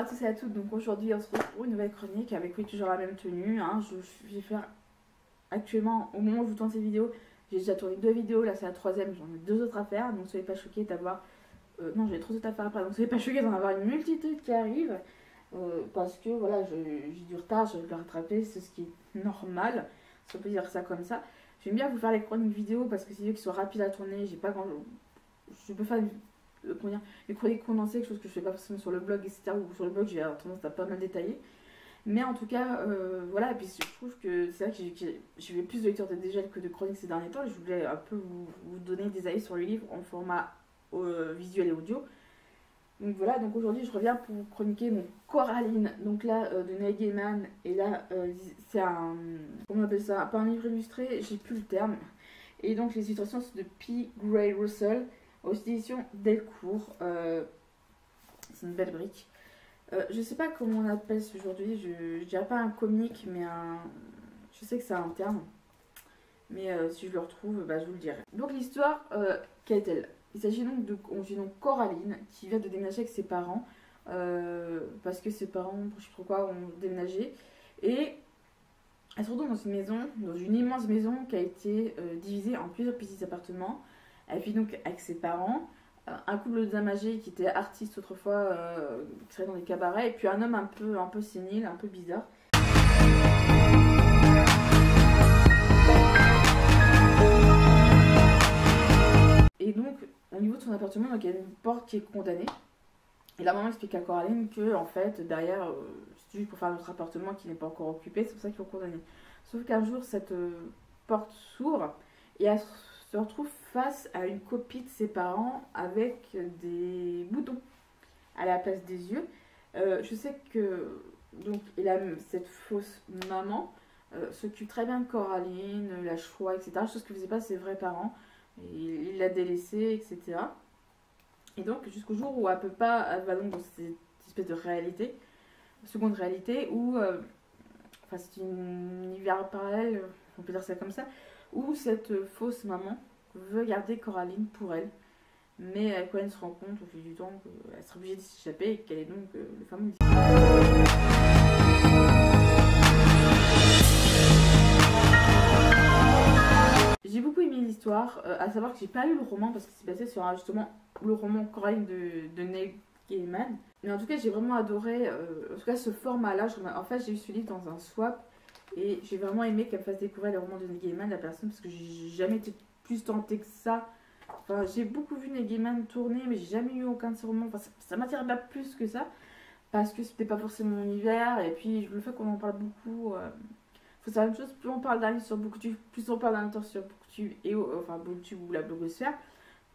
à tous et à toutes, donc aujourd'hui on se retrouve pour une nouvelle chronique avec oui toujours la même tenue, hein. Je vais faire actuellement, au moment où je vous tourne ces vidéos, j'ai déjà tourné 2 vidéos, là c'est la 3e, j'en ai 2 autres à faire, donc soyez pas choqués d'avoir, non j'ai 3 autres à faire après, donc soyez pas choqués d'en avoir une multitude qui arrive, parce que voilà j'ai du retard, je vais le rattraper, c'est ce qui est normal, si on peut dire ça comme ça. J'aime bien vous faire les chroniques vidéo parce que c'est mieux qu'ils soient rapides à tourner, j'ai pas grand... Je peux faire les chroniques condensées, quelque chose que je fais pas forcément sur le blog, etc. Ou sur le blog, j'ai tendance à pas mal détailler. Mais en tout cas, voilà. Et puis je trouve que c'est vrai que j'ai eu plus de lectures de dégel que de chroniques ces derniers temps. Et je voulais un peu vous donner des avis sur le livre en format visuel et audio. Donc voilà, donc aujourd'hui je reviens pour vous chroniquer donc Coraline, donc là de Neil Gaiman. Et là, c'est un. Comment on appelle ça? Pas un livre illustré, j'ai plus le terme. Et donc les illustrations sont de P. Gray Russell aux éditions Delcourt. C'est une belle brique. Je sais pas comment on appelle ça aujourd'hui, je dirais pas un comique, mais un. Je sais que c'est un terme. Mais si je le retrouve, bah, je vous le dirai. Donc l'histoire, quelle est-elle? Il s'agit donc de Coraline qui vient de déménager avec ses parents. Parce que ses parents, je sais pas trop quoi, ont déménagé. Et elle se retrouve dans une maison, dans une immense maison qui a été divisée en plusieurs petits appartements. Elle vit donc avec ses parents, un couple d'hommes âgés qui était artiste autrefois, qui travaillait dans des cabarets, et puis un homme un peu sénile, un peu bizarre. Et donc, au niveau de son appartement, donc, il y a une porte qui est condamnée. Et la maman explique à Coraline que, en fait, derrière, c'est juste pour faire notre appartement qui n'est pas encore occupé, c'est pour ça qu'il faut condamner. Sauf qu'un jour, cette porte s'ouvre et elle se retrouve face à une copie de ses parents avec des boutons à la place des yeux. Je sais que donc, cette fausse maman s'occupe très bien de Coraline, la choix, etc. Chose que ne faisaient pas ses vrais parents. Il l'a délaissée, etc. Et donc jusqu'au jour où elle va donc dans cette espèce de réalité, seconde réalité, où enfin c'est un univers parallèle, on peut dire ça comme ça, où cette fausse maman veut garder Coraline pour elle, mais Coraline se rend compte au fil du temps qu'elle sera obligée de s'échapper et qu'elle est donc le fameux J'ai beaucoup aimé l'histoire, à savoir que j'ai pas lu le roman parce que c'est basé sur justement le roman Coraline de Neil Gaiman. Mais en tout cas, j'ai vraiment adoré en tout cas ce format-là. En fait, j'ai eu ce livre dans un swap et j'ai vraiment aimé qu'elle me fasse découvrir les romans de Neil Gaiman, la personne, parce que j'ai jamais été plus tentée que ça. Enfin, j'ai beaucoup vu Neil Gaiman tourner, mais j'ai jamais eu aucun de ses romans. Enfin, ça m'attirait pas plus que ça parce que c'était pas forcément mon univers. Et puis, le fait qu'on en parle beaucoup. Faut savoir une chose, plus on parle d'un livre sur Booktube, plus on parle d'un auteur sur Booktube et enfin Booktube ou la blogosphère,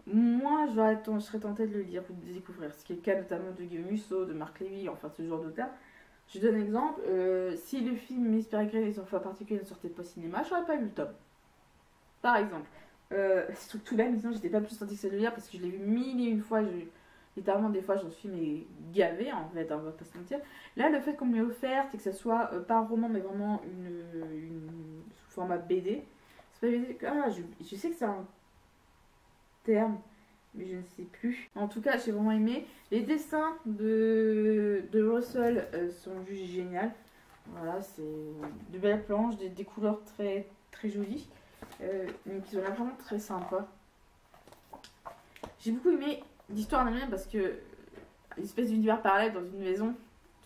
moins je serais tentée de le lire ou de le découvrir. Ce qui est le cas notamment de Guillaume Musso, de Marc Lévy, enfin ce genre d'auteur. Je donne un exemple, si le film Miss Peregrine et son frère particulier ne sortait pas au cinéma, je n'aurais pas lu le tome. Par exemple. C'est tout bête, mais sinon j'étais pas plus tentée que ça de le lire parce que je l'ai vu 1001 fois. Littéralement, des fois, j'en suis mais gavée en fait, on va pas se mentir. Là, le fait qu'on me l'ait offerte et que ce soit pas un roman mais vraiment sous format BD, c'est pas BD. Ah, je sais que c'est un terme, mais je ne sais plus. En tout cas, j'ai vraiment aimé. Les dessins de Russell sont juste géniaux. Voilà, c'est de belles planches, des couleurs très, très jolies, mais qui ont l'air vraiment très sympas. J'ai beaucoup aimé l'histoire en elle-même parce que une espèce d'univers parallèle dans une maison,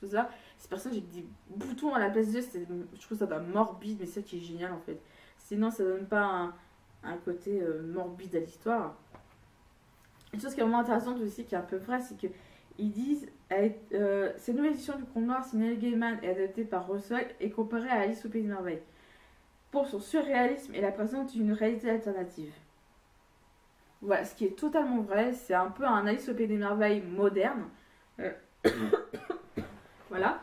tout ça. Ces personnages avec des boutons à la place des yeux, je trouve ça morbide, mais c'est ça qui est génial en fait. Sinon, ça donne pas un côté morbide à l'histoire. Une chose qui est vraiment intéressante aussi, qui est un peu vraie, c'est qu'ils disent cette nouvelle édition du Conte Noir signée Gaiman et adaptée par Russell est comparée à Alice au Pays des Merveilles pour son surréalisme et la présence d'une réalité alternative. Voilà, ce qui est totalement vrai, c'est un peu un Alice au Pays des Merveilles moderne. Voilà.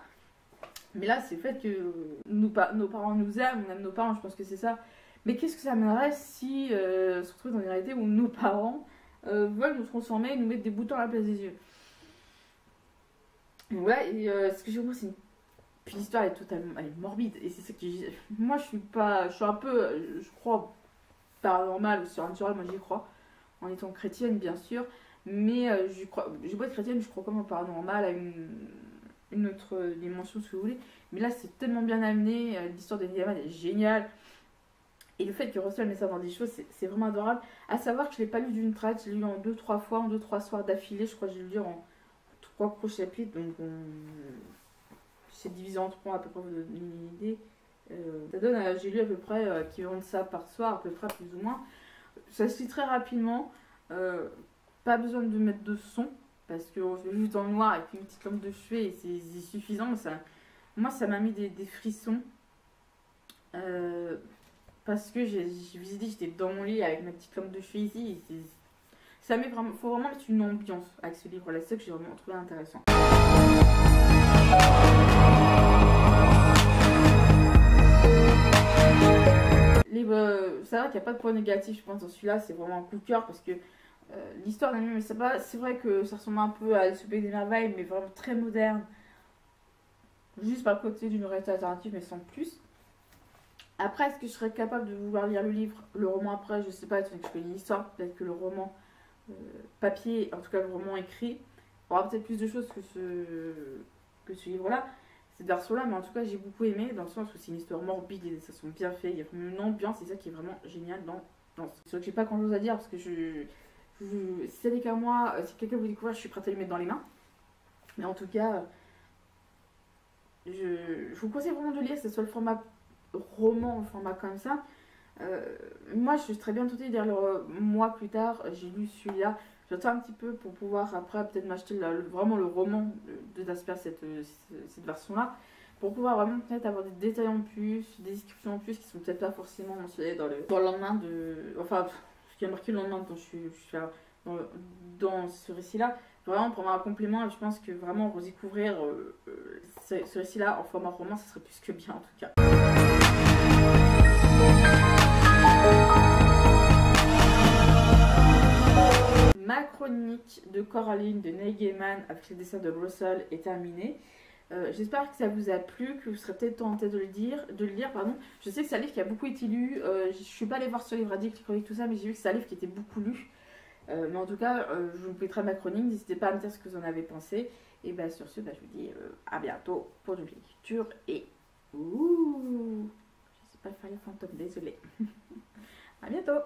Mais là, c'est le fait que nos parents nous aiment, on aime nos parents, je pense que c'est ça. Mais qu'est-ce que ça amènerait si on se retrouve dans une réalité où nos parents veulent nous transformer et nous mettre des boutons à la place des yeux? Donc voilà, et ce que j'ai compris, c'est puis l'histoire est totalement morbide. Et c'est ça que moi, je suis un peu, je crois, paranormal ou surnaturel, moi j'y crois. En étant chrétienne bien sûr, mais j'ai beau être chrétienne, je crois comme au paranormal, à une autre dimension si vous voulez. Mais là, c'est tellement bien amené. L'histoire de Neil Gaiman est géniale. Et le fait que Russell met ça dans des choses, c'est vraiment adorable. À savoir que je ne l'ai pas lu d'une traite, je l'ai lu en 2-3 fois, en 2-3 soirs d'affilée. Je crois que je l'ai lu en 3 gros chapitres. Donc, c'est divisé en 3 à peu près, vous donner une idée. Ça donne, j'ai lu à peu près qui vendent ça par soir, à peu près plus ou moins. Ça se lit très rapidement. Pas besoin de mettre de son, parce qu'on fait juste dans le noir avec une petite lampe de chevet et c'est suffisant. Moi, ça m'a mis des frissons. Parce que je vous ai dit, j'étais dans mon lit avec ma petite lampe de chevet ici. Ça met vraiment, faut vraiment mettre une ambiance avec ce livre-là. C'est ça que j'ai vraiment trouvé intéressant. C'est vrai qu'il n'y a pas de point négatif, je pense, dans celui-là. C'est vraiment un coup de cœur parce que l'histoire d'un mais c'est vrai que ça ressemble un peu à Alice au Pays des Merveilles, mais vraiment très moderne. Juste par le côté d'une réalité alternative, mais sans plus. Après, est-ce que je serais capable de vouloir lire le roman après? Je sais pas, étant donné que je connais l'histoire. Peut-être que le roman papier, en tout cas le roman écrit, aura peut-être plus de choses que ce livre-là. Cette version-là, mais en tout cas, j'ai beaucoup aimé, dans le sens où c'est une histoire morbide, les dessins sont bien faits, il y a vraiment une ambiance, c'est ça qui est vraiment génial dans c'est vrai que j'ai pas grand-chose à dire, parce que si ça n'est qu'à moi, si quelqu'un vous découvre, je suis prête à lui mettre dans les mains. Mais en tout cas, je vous conseille vraiment de lire, que ce soit le format roman, le format comme ça. Moi, je suis très bien tentée de lire le mois plus tard, j'ai lu celui-là. J'attends un petit peu pour pouvoir après peut-être m'acheter vraiment le roman de Dasper, cette version-là, pour pouvoir vraiment peut-être avoir des détails en plus, des descriptions en plus qui sont peut-être pas forcément mentionnées dans le lendemain de... Enfin, ce qui a marqué le lendemain dont je suis dans ce récit-là. Vraiment, pour avoir un complément, je pense que vraiment redécouvrir ce récit-là en format roman, ça serait plus que bien en tout cas. Ma chronique de Coraline de Neil Gaiman avec les dessins de Russell est terminée. J'espère que ça vous a plu, que vous serez peut-être tenté de le lire. Je sais que c'est un livre qui a beaucoup été lu. Je ne suis pas allée voir sur Livre Addict, les chroniques, tout ça, mais j'ai vu que c'est un livre qui était beaucoup lu. Mais en tout cas, je vous mettrai ma chronique. N'hésitez pas à me dire ce que vous en avez pensé. Et bien sur ce, je vous dis à bientôt pour une lecture. Et ouh, je ne sais pas faire les fantômes, désolée. À bientôt.